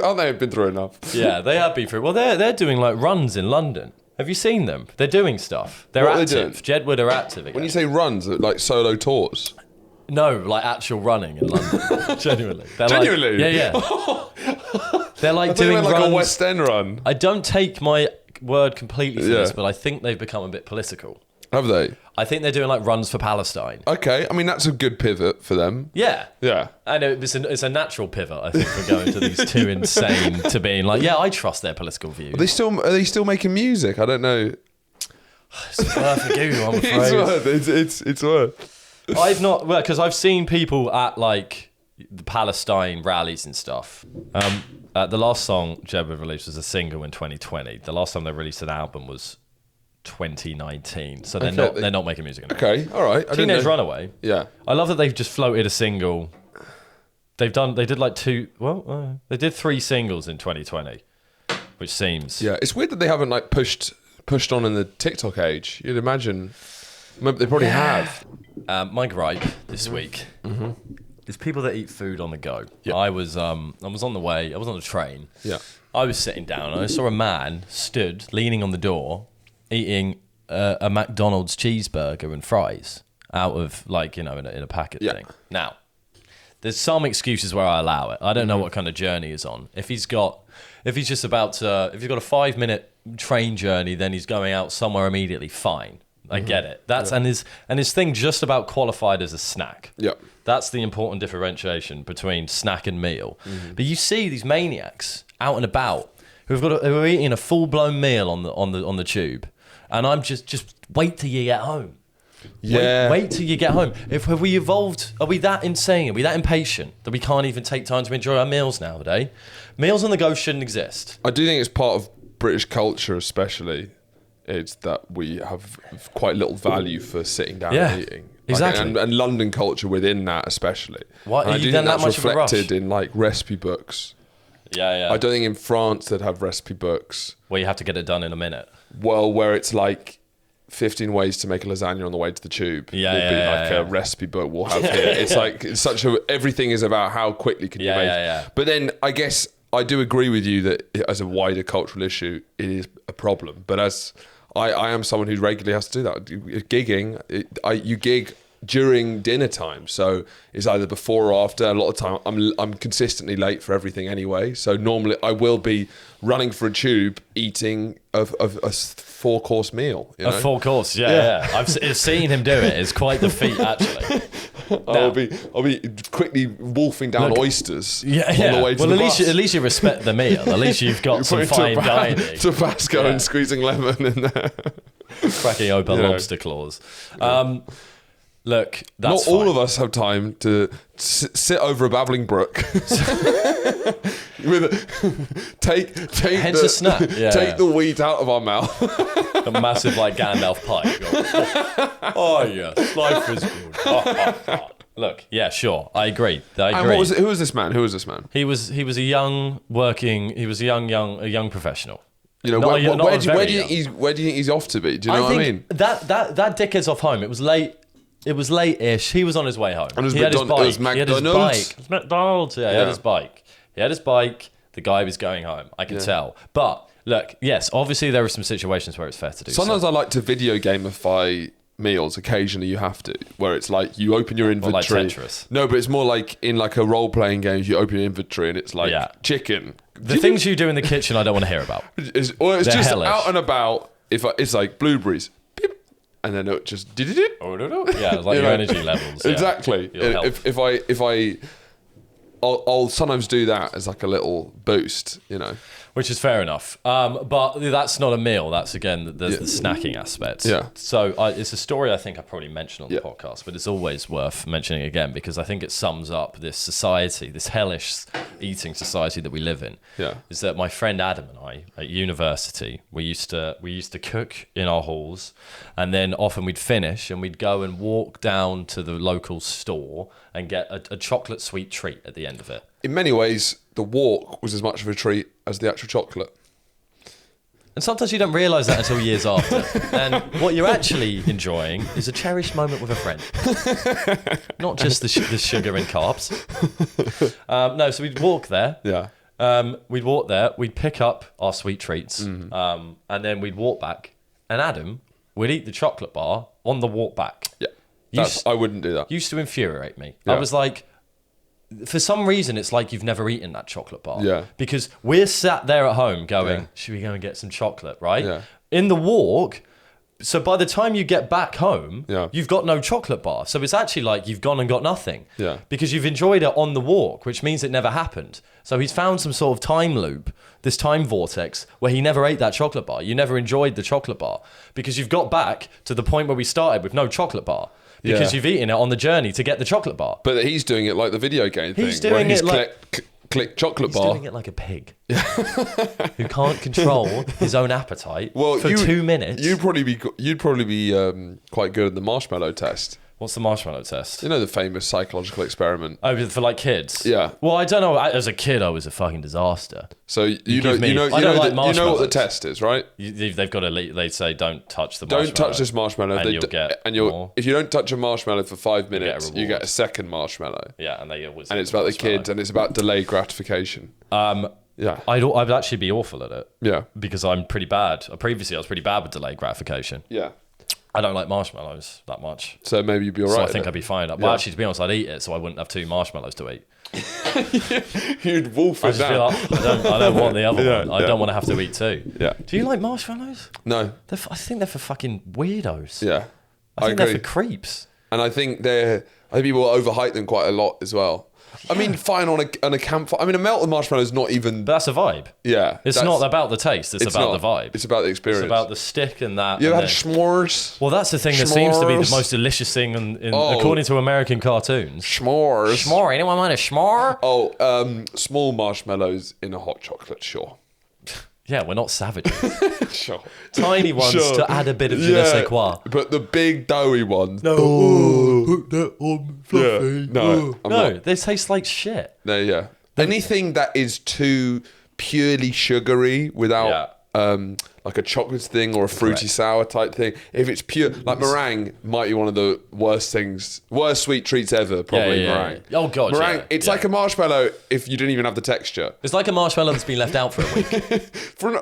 Aren't they been through enough? Yeah, they have been through. Well, they're doing like runs in London. Have you seen them? They're doing stuff. They're active. Jedward are active again. When you say runs, like solo tours? No, like actual running in London. Genuinely. Genuinely? Yeah. They're like doing like runs. A West End run. I don't take my word completely for this, but I think they've become a bit political. Have they? I think they're doing like runs for Palestine. Okay, I mean that's a good pivot for them. Yeah. And it's a natural pivot, I think, for going to these two insane to being like, I trust their political views. Are they still making music? I don't know. It's worth a Google, I'm afraid. It's worth. I've not, because I've seen people at like the Palestine rallies and stuff. The last song Jedward released was a single in 2020. The last time they released an album was 2019. So they're not making music anymore. Okay, all right. Teenage Runaway. Yeah. I love that they've just floated a single. They did like they did 3 singles in 2020, which seems. Yeah, it's weird that they haven't like pushed on in the TikTok age. You'd imagine. They probably have. My gripe this week is people that eat food on the go. Yeah. I was on the train. Yeah. I was sitting down and I saw a man stood leaning on the door eating a McDonald's cheeseburger and fries out of like, in a packet thing. Now, there's some excuses where I allow it. I don't know what kind of journey he's on. If he's got a 5-minute train journey, then he's going out somewhere immediately, fine. I get it. And his thing just about qualified as a snack. Yeah. That's the important differentiation between snack and meal. But you see these maniacs out and about who are eating a full-blown meal on the tube, and I'm just wait till you get home. Yeah. Wait till you get home. Have we evolved? Are we that insane? Are we that impatient that we can't even take time to enjoy our meals nowadays? Meals on the go shouldn't exist. I do think it's part of British culture, especially It's that we have quite little value for sitting down and eating. Exactly. And London culture within that especially. Why and are I do you think then that that's much of a rush? reflected in like recipe books. Yeah. I don't think in France they'd have recipe books. Where you have to get it done in a minute. Well, where it's like 15 ways to make a lasagna on the way to the tube. A recipe book we'll have here. It's like everything is about how quickly can you make it. But then I guess I do agree with you that as a wider cultural issue, it is a problem. But as I am someone who regularly has to do that. Gigging, you gig during dinner time, so it's either before or after. A lot of time I'm consistently late for everything anyway, so normally I will be running for a tube eating a 4-course meal, you know? A 4-course, yeah. I've seen him do it. It's quite the feat, actually. I'll be quickly wolfing down oysters on the way to the bus. At least you respect the meal. At least you've got some fine dining. Tabasco and squeezing lemon in there. Cracking open lobster claws. Look, that's not all of us have time to sit over a babbling brook. Take Hence a snap. Take the wheat out of our mouth. A massive like Gandalf pipe. Oh yes, life is good. Look, yeah, sure, I agree. And who was this man? He was a young professional. You know, where do you think he's off to be? Do you know what I mean? That dickhead's off home. It was late. It was late-ish. He was on his way home. And he had his bike. McDonald's? McDonald's. Yeah, he had his bike. The guy was going home. I could tell. But look, yes, obviously there are some situations where it's fair to do. Sometimes I like to video gamify meals. Occasionally you have to, where it's like you open your inventory. Like Tetris. No, but it's more like in like a role-playing game. You open your inventory and it's like chicken. The things you do in the kitchen, I don't want to hear about. It's just hellish. Out and about. It's like blueberries. And then it just yeah, it's like your energy levels. Yeah. Exactly. I'll sometimes do that as like a little boost, you know. Which is fair enough. But that's not a meal. That's, again, there's the snacking aspect. Yeah. So it's a story I think I probably mentioned on the podcast, but it's always worth mentioning again because I think it sums up this society, this hellish eating society that we live in. Yeah. Is that my friend Adam and I, at university, we used to cook in our halls, and then often we'd finish and we'd go and walk down to the local store and get a chocolate sweet treat at the end of it. In many ways, the walk was as much of a treat as the actual chocolate. And sometimes you don't realise that until years after. And what you're actually enjoying is a cherished moment with a friend. Not just the sugar and carbs. No, so we'd walk there. Yeah. We'd walk there. We'd pick up our sweet treats. And then we'd walk back. And Adam would eat the chocolate bar on the walk back. Yeah. I wouldn't do that. Used to infuriate me. Yeah. I was like... For some reason, it's like you've never eaten that chocolate bar. Yeah. Because we're sat there at home going, should we go and get some chocolate, right? Yeah. In the walk, so by the time you get back home, Yeah. you've got no chocolate bar. So it's actually like you've gone and got nothing. Yeah. Because you've enjoyed it on the walk, which means it never happened. So he's found some sort of time loop, this time vortex, where he never ate that chocolate bar. You never enjoyed the chocolate bar. Because you've got back to the point where we started with no chocolate bar. Because you've eaten it on the journey to get the chocolate bar. But he's doing it like the video game thing. He's doing it like... Click chocolate bar. He's doing it like a pig. Who can't control his own appetite for 2 minutes. You'd probably be quite good at the marshmallow test. What's the marshmallow test? You know the famous psychological experiment. Oh, for like kids. Yeah. Well, I don't know. As a kid, I was a fucking disaster. So you know what the test is, right? They've got to. They say don't touch the marshmallow. Don't touch this marshmallow. And you'll get more. If you don't touch a marshmallow for 5 minutes, you get a second marshmallow. Yeah, and they always. And it's about the kids, and it's about delayed gratification. Yeah. I'd actually be awful at it. Yeah. Because I'm pretty bad. Previously, I was pretty bad with delayed gratification. Yeah. I don't like marshmallows that much. So maybe you'd be all right. So I think I'd be fine. Well, actually, to be honest, I'd eat it so I wouldn't have 2 marshmallows to eat. You'd wolf it down. I don't want the other one. I don't want to have to eat 2. Yeah. Do you like marshmallows? No. I think they're for fucking weirdos. Yeah. I think they're for creeps. And I think people overhype them quite a lot as well. I mean, fine on a campfire. I mean, a melted marshmallow is not even... But that's a vibe. Yeah. It's not about the taste. It's about the vibe. It's about the experience. It's about the stick and that. You ever had s'mores? Well, that's the thing that seems to be the most delicious thing according to American cartoons. S'mores. S'more. Anyone mind a s'more? Oh, small marshmallows in a hot chocolate, sure. Yeah, we're not savages. Sure. Tiny ones to add a bit of je ne sais quoi. But the big doughy ones. No, put that on fluffy. Yeah. No, they taste like shit. No, yeah. Anything that is too purely sugary without like a chocolate thing or a fruity sour type thing. If it's pure, like meringue might be one of the worst sweet treats ever, probably meringue. Oh God, meringue, it's like a marshmallow if you didn't even have the texture. It's like a marshmallow that's been left out for a week.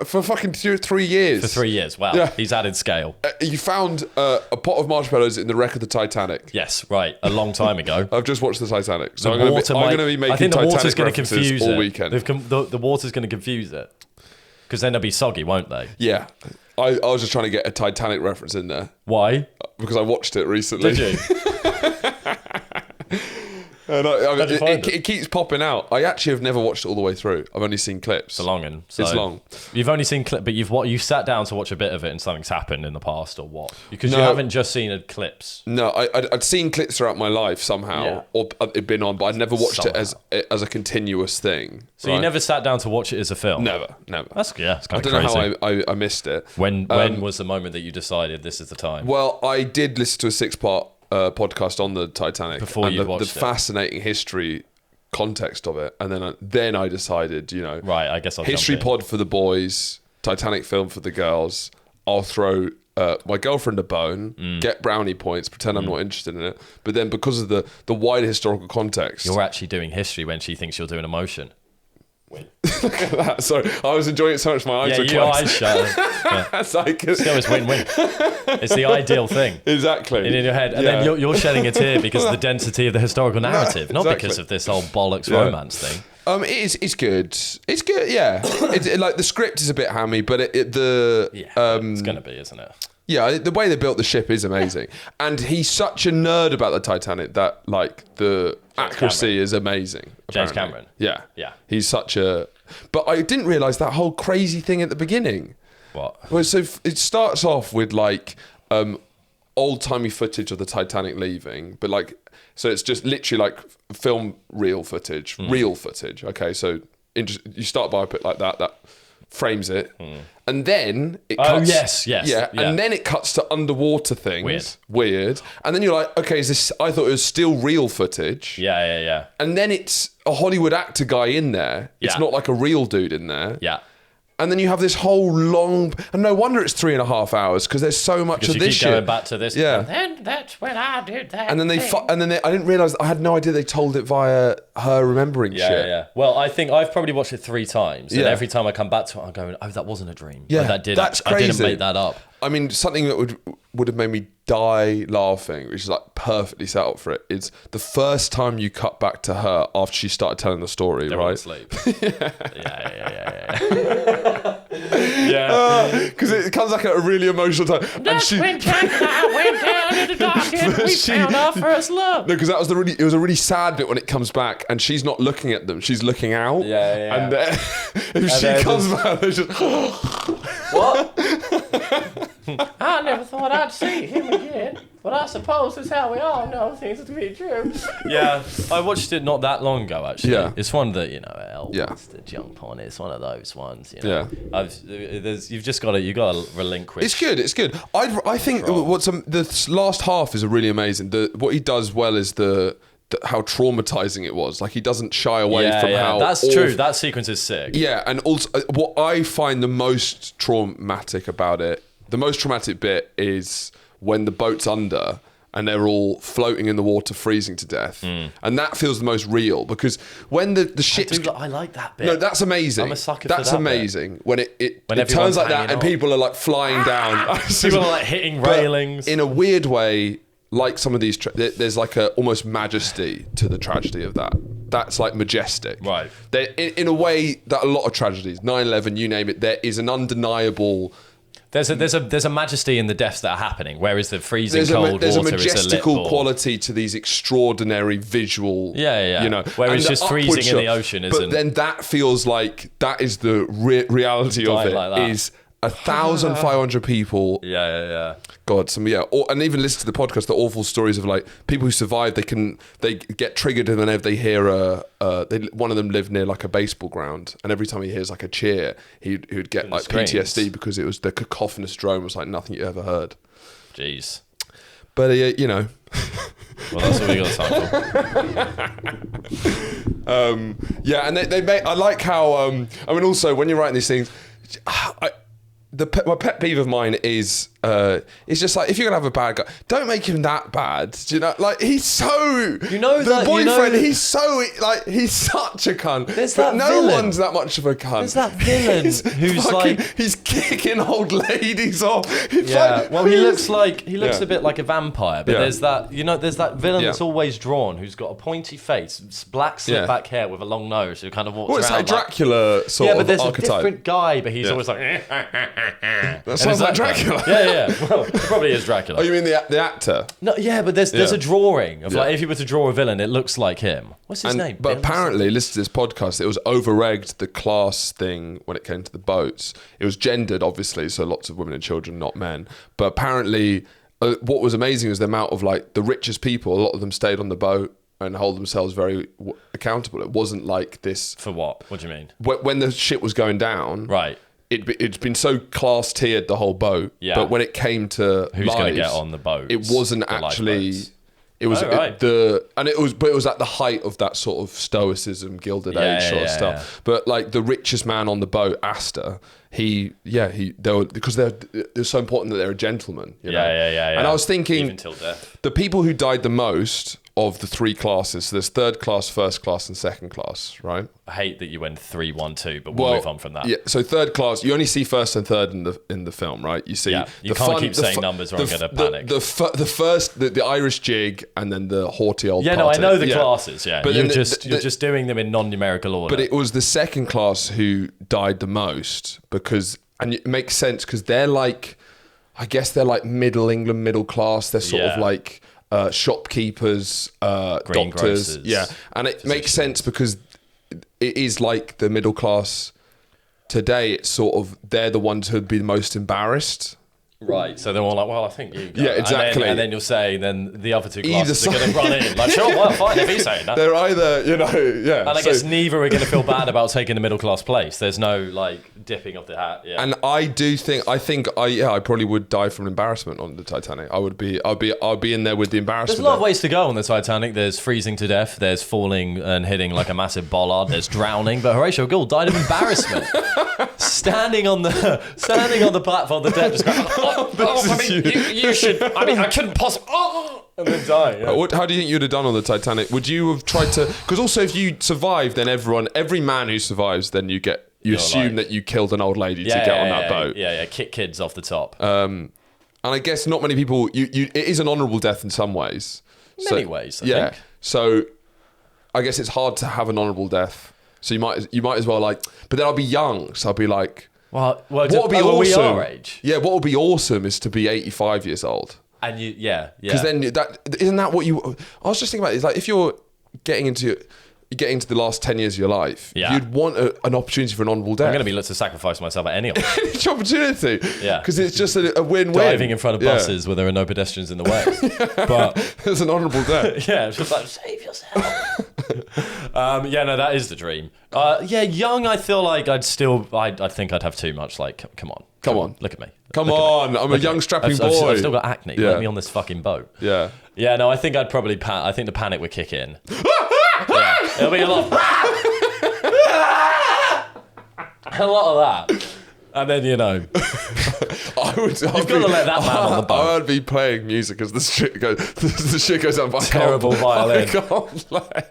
for fucking 3 years. For 3 years, wow. He's added scale. You found a pot of marshmallows in the wreck of the Titanic. Yes, right, a long time ago. I've just watched the Titanic, so I'm going to be making Titanic references all weekend. The water's going to confuse it. Because then they'll be soggy, won't they? Yeah. I was just trying to get a Titanic reference in there. Why? Because I watched it recently. Did you? And it keeps popping out. I actually have never watched it all the way through. I've only seen clips. It's long. It's long. You've only seen clips, but you've sat down to watch a bit of it and something's happened in the past or what? Because you haven't just seen clips. No, I'd seen clips throughout my life somehow, or it'd been on, but I'd never watched it as a continuous thing. So you never sat down to watch it as a film? Never. That's kind of crazy. I don't know how I missed it. When was the moment that you decided this is the time? Well, I did listen to a 6-part podcast on the Titanic before you watched the fascinating history context of it, and then I decided, right, I guess I'll history pod for the boys, Titanic film for the girls. I'll throw my girlfriend a bone, get brownie points, pretend I'm not interested in it, but then because of the wider historical context, you're actually doing history when she thinks you're doing emotion. Look at that. Sorry, I was enjoying it so much my eyes were closed. Your eyes shut. That's like it's win-win. It's the ideal thing. Exactly. In your head. And then you're shedding a tear because of the density of the historical narrative, not because of this whole bollocks romance thing. It's good. It's good, yeah. Like the script is a bit hammy, but it's going to be, isn't it? Yeah, the way they built the ship is amazing. And he's such a nerd about the Titanic that, like, the accuracy is amazing. James Cameron? Yeah. Yeah. He's such a... But I didn't realise that whole crazy thing at the beginning. What? Well, so it starts off with, like, old-timey footage of the Titanic leaving, but, like... So it's just literally, like, film real footage. Okay, so you start by a bit like that frames it, and then it cuts. Yeah, and then it cuts to underwater things. Weird. And then you're like, okay, is this? I thought it was still real footage. Yeah. And then it's a Hollywood actor guy in there. It's not like a real dude in there. Yeah. And then you have this whole long, and no wonder it's 3.5 hours because there's so much of this shit. Going back to this. Yeah. And then that's when I did that. And then I didn't realize. I had no idea they told it via her remembering shit. Yeah. Well, I think I've probably watched it 3 times, and every time I come back to it, I'm going, "Oh, that wasn't a dream. Yeah, that's crazy. I didn't make that up." I mean, something that would have made me die laughing, which is like perfectly set up for it, is the first time you cut back to her after she started telling the story, They're right? Asleep. Yeah. Because it comes back at a really emotional time. That's when Jack and I went down in the dark and we found our first love. No, because it was a really sad bit when it comes back and she's not looking at them, she's looking out. Yeah. And then if she comes back, they're just... What? I never thought I'd see him again, but I suppose that's how we all know things to be true. Yeah, I watched it not that long ago, actually. Yeah. It's one that, Elle wants to jump on. It's one of those ones, Yeah. You've just got to relinquish. It's good. I think the last half is really amazing. What he does well is how traumatizing it was. Like, he doesn't shy away from how... That's true. That sequence is sick. Yeah, and also what I find the most traumatic about it, the most traumatic bit is when the boat's under and they're all floating in the water, freezing to death. And that feels the most real, because when the ship's... I like that bit. No, that's amazing. I'm a sucker for that. That's amazing. Bit. When it turns like that and on. people are like flying down. People are like hitting railings. But in a weird way, like some of these... there's like a almost majesty to the tragedy of that. That's like majestic. Right. In a way that a lot of tragedies, 9/11, you name it, there is an undeniable... There's a majesty in the deaths that are happening, whereas the freezing cold there's water a is majestical quality to these extraordinary visual. Yeah. You know, whereas just freezing in the ocean isn't. But then that feels like that is the reality of it. Like that. Is 1,500 people. Yeah. God, and even listen to the podcast, the awful stories of like people who survive. They get triggered whenever they hear one of them lived near like a baseball ground, and every time he hears like a cheer, he would get like PTSD because it was the cacophonous drone was like nothing you ever heard. Jeez. But you know. Well, that's what we got time for. Yeah, and they make. I like how. I mean, also when you're writing these things, my pet peeve of mine is it's just like if you're gonna have a bad guy, don't make him that bad. Do you know? Like he's so. You know the that boyfriend. He's so like he's such a cunt. But no one's that much of a cunt. There's that villain who's like he's kicking old ladies off. It's well, he looks a bit like a vampire. But there's that villain that's always drawn who's got a pointy face, black slick back hair with a long nose who kind of walks around. It's like Dracula sort of archetype. Yeah, but there's a different guy, but he's always like. That sounds like Dracula. Yeah. Well, it probably is Dracula. Oh, you mean the actor? No, yeah, but there's a drawing of like if you were to draw a villain, it looks like him. What's his name? But apparently, listen to this podcast. It was over-egged the class thing when it came to the boats. It was gendered, obviously, so lots of women and children, not men. But apparently, what was amazing was the amount of like the richest people. A lot of them stayed on the boat and hold themselves very accountable. It wasn't like this. For what? What do you mean? When the shit was going down, right? It's been so class tiered the whole boat, but when it came to who's going to get on the boat, it wasn't actually. It was it was at the height of that sort of stoicism, Gilded Age sort of stuff. Yeah. But like the richest man on the boat, Astor, because they're so important that they're a gentleman. You know? And I was thinking, even till death, the people who died the most of the three classes. So there's third class, first class, and second class, right? I hate that you went 3, 1, 2, but we'll move on from that. Yeah. So third class, you only see first and third in the film, right? You see, you can't keep saying numbers or I'm going to panic. The Irish jig, and then the haughty old. Yeah, party. No, I know the classes. Yeah, but you're just doing them in non-numerical order. But it was the second class who died the most and it makes sense because they're like, I guess they're like middle England, middle class. They're sort of like. Shopkeepers, green doctors, grocers, and it makes sense because it is like the middle class today. It's sort of they're the ones who'd be the most embarrassed. Right, so they're all like, well, I think you go. Yeah, exactly. And then you'll say, then the other two classes are going to run in. Like, sure, well, fine, if he's saying that. They're either, And I guess neither are going to feel bad about taking the middle class place. There's no, like, dipping off the hat. Yeah. And I probably would die from embarrassment on the Titanic. I'll be in there with the embarrassment. There's a lot of ways to go on the Titanic. There's freezing to death. There's falling and hitting like a massive bollard. There's drowning. But Horatio Gould died of embarrassment. standing on the platform, the deck just going, you should. I mean, I couldn't possibly. And then die. Yeah. How do you think you'd have done on the Titanic? Would you have tried to? Because also, if you survive, then every man who survives, then you assume that you killed an old lady to get on that boat. Yeah, kick kids off the top. And I guess not many people. It is an honourable death in some ways. Many ways. I think. So I guess it's hard to have an honourable death. So you might as well but then I'll be young, so I'll be like. Well, what would be awesome? We our age. Yeah, what would be awesome is to be 85 years old. And because then isn't that what you? I was just thinking about it. It's like if you're getting into the last 10 years of your life, you'd want an opportunity for an honourable death. I'm going to be to sacrifice myself at any opportunity. Yeah, because it's just a win-win. Driving in front of buses where there are no pedestrians in the way, but there's an honourable death. Yeah, it's just like save yourself. That is the dream. Young. I feel like I think I'd have too much. Like, come on, look at me. Come on, I'm a young strapping boy. I've still got acne. Yeah. Let me on this fucking boat. Yeah. Yeah. No, I think I'd probably. I think the panic would kick in. It'll be a lot. A lot of that. And then you've got to let that man on the boat. I would be playing music as the shit goes up. Terrible violin. I can't play.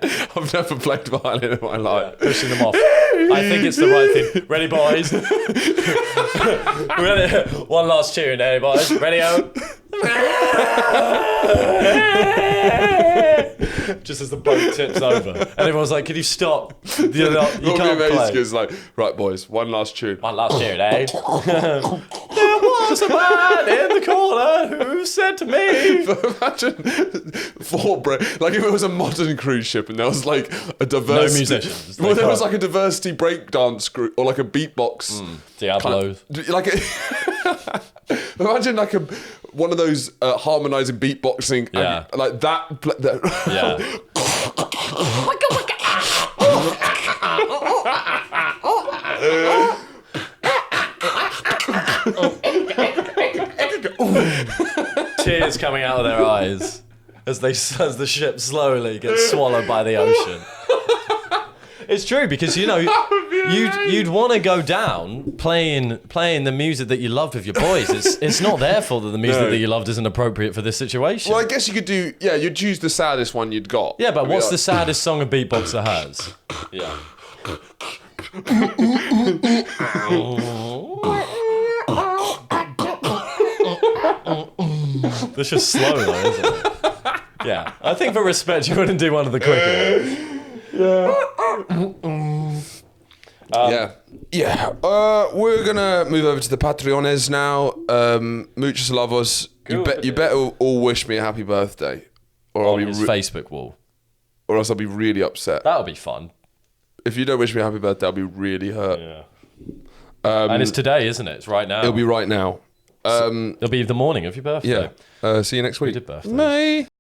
I've never played violin in my life. Yeah, pushing them off. I think it's the right thing. Ready, boys? Ready? One last tune, eh, boys? Ready-o? Just as the boat tips over. And everyone's like, can you stop? You can't play. It's like, right, boys, one last tune. One last tune, eh? was a man in the corner who said to me. But imagine like if it was a modern cruise ship and there was like a diversity. No musicians. Well, there was like a diversity breakdance group or like a beatbox. Diablos. Imagine like one of those harmonizing beatboxing. Yeah. Like that. Yeah. Tears coming out of their eyes as the ship slowly gets swallowed by the ocean. It's true because you'd want to go down playing the music that you loved with your boys. It's not their fault that the music that you loved isn't appropriate for this situation. Well, I guess you could do. Yeah, you'd choose the saddest one you'd got. Yeah, but what's the saddest song a beatboxer has? Yeah. That's just slow though, isn't it? Yeah. I think for respect you wouldn't do one of the quicker. We're gonna move over to the Patreones now. Muchos lovos. You better all wish me a happy birthday, or I'll be his Facebook wall, or else I'll be really upset. That'll be fun. If you don't wish me a happy birthday, I'll be really hurt. Yeah. And it's today, isn't it? It's right now. It'll be right now. It'll be the morning of your birthday. Yeah. See you next week. Good birthday. Bye.